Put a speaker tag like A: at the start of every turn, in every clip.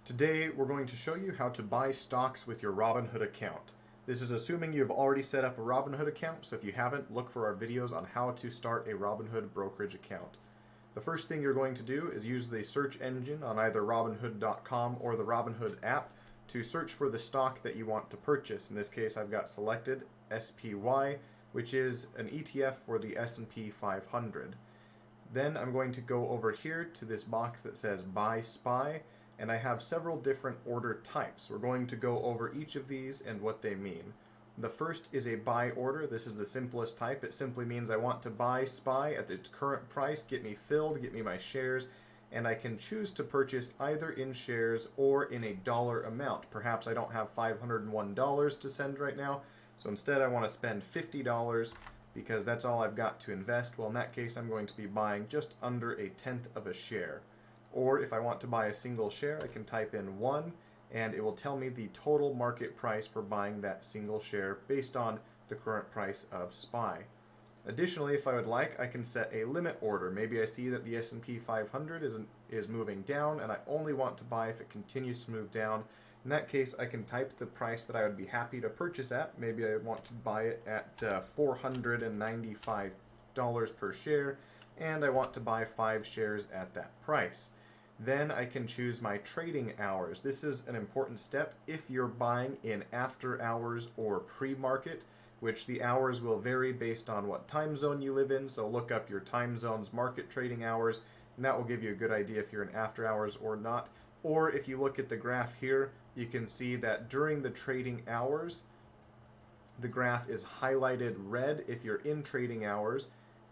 A: Today we're going to show you how to buy stocks with your Robinhood account. This is assuming you've already set up a Robinhood account, so if you haven't, look for our videos on how to start a Robinhood brokerage account. The first thing you're going to do is use the search engine on either Robinhood.com or the Robinhood app to search for the stock that you want to purchase. In this case, I've got selected SPY, which is an ETF for the S&P 500. Then I'm going to go over here to this box that says Buy SPY, and I have several different order types. We're going to go over each of these and what they mean. The first is a buy order. This is the simplest type. It simply means I want to buy SPY at its current price, get me filled, get me my shares, and I can choose to purchase either in shares or in a dollar amount. Perhaps I don't have $501 to send right now, so instead I want to spend $50 because that's all I've got to invest. Well, in that case, I'm going to be buying just under a tenth of a share. Or if I want to buy a single share, I can type in 1 and it will tell me the total market price for buying that single share based on the current price of SPY. Additionally, if I would like, I can set a limit order. Maybe I see that the S&P 500 is moving down and I only want to buy if it continues to move down. In that case, I can type the price that I would be happy to purchase at. Maybe I want to buy it at $495 per share, and I want to buy 5 shares at that price. Then I can choose my trading hours. This is an important step if you're buying in after hours or pre-market, which the hours will vary based on what time zone you live in. So look up your time zone's market trading hours, and that will give you a good idea if you're in after hours or not. Or if you look at the graph here, you can see that during the trading hours, the graph is highlighted red if you're in trading hours.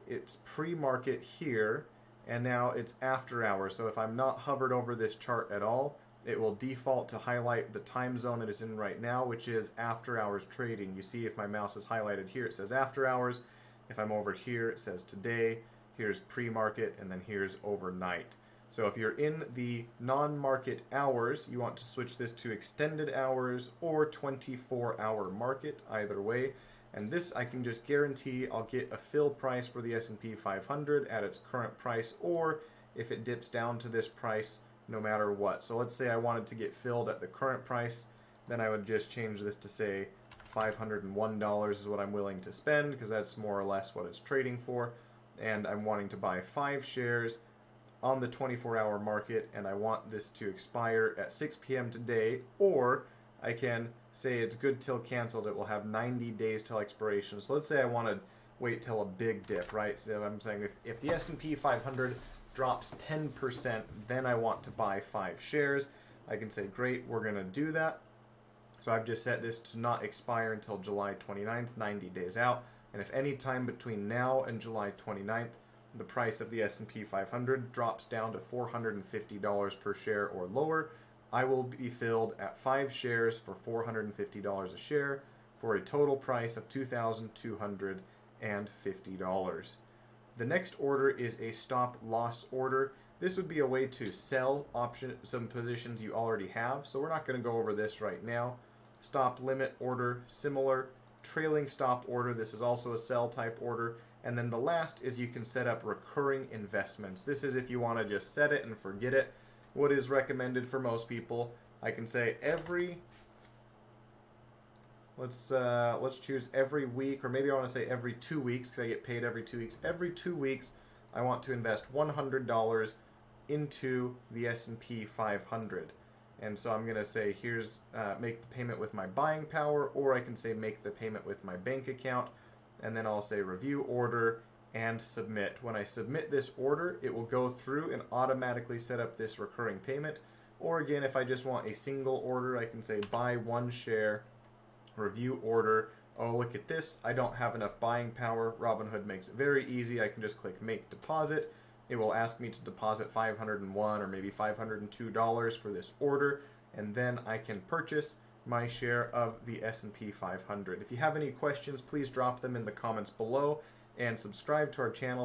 A: It's pre-market here, and now it's after hours. So if I'm not hovered over this chart at all, it will default to highlight the time zone it is in right now, which is after hours trading. You see if my mouse is highlighted here, it says after hours. If I'm over here, it says today. Here's pre-market, and then here's overnight. So if you're in the non-market hours, you want to switch this to extended hours or 24-hour market, either way. And this I can just guarantee I'll get a fill price for the S&P 500 at its current price, or if it dips down to this price, no matter what. So let's say I wanted to get filled at the current price, then I would just change this to say $501 is what I'm willing to spend, because that's more or less what it's trading for. And I'm wanting to buy 5 shares on the 24-hour market, and I want this to expire at 6 p.m. today, or I can say it's good till canceled. It will have 90 days till expiration. So let's say I want to wait till a big dip, right? So I'm saying if the S&P 500 drops 10%, then I want to buy 5 shares. I can say, great, we're going to do that. So I've just set this to not expire until July 29th, 90 days out. And if any time between now and July 29th, the price of the S&P 500 drops down to $450 per share or lower, I will be filled at 5 shares for $450 a share for a total price of $2,250. The next order is a stop loss order. This would be a way to sell some positions you already have, so we're not going to go over this right now. Stop limit order, similar. Trailing stop order, this is also a sell type order. And then the last is you can set up recurring investments. This is if you want to just set it and forget it. What is recommended for most people, I can say let's choose every week, or maybe I want to say every 2 weeks because I get paid every 2 weeks. Every 2 weeks, I want to invest $100 into the S&P 500. And so I'm going to say here's make the payment with my buying power, or I can say make the payment with my bank account. And then I'll say review order and submit. When I submit this order, it will go through and automatically set up this recurring payment. Or again, if I just want a single order, I can say buy 1 share, review order. Oh, look at this. I don't have enough buying power. Robinhood makes it very easy. I can just click make deposit. It will ask me to deposit $501 or maybe $502 for this order, and then I can purchase my share of the S&P 500. If you have any questions, please drop them in the comments below and subscribe to our channel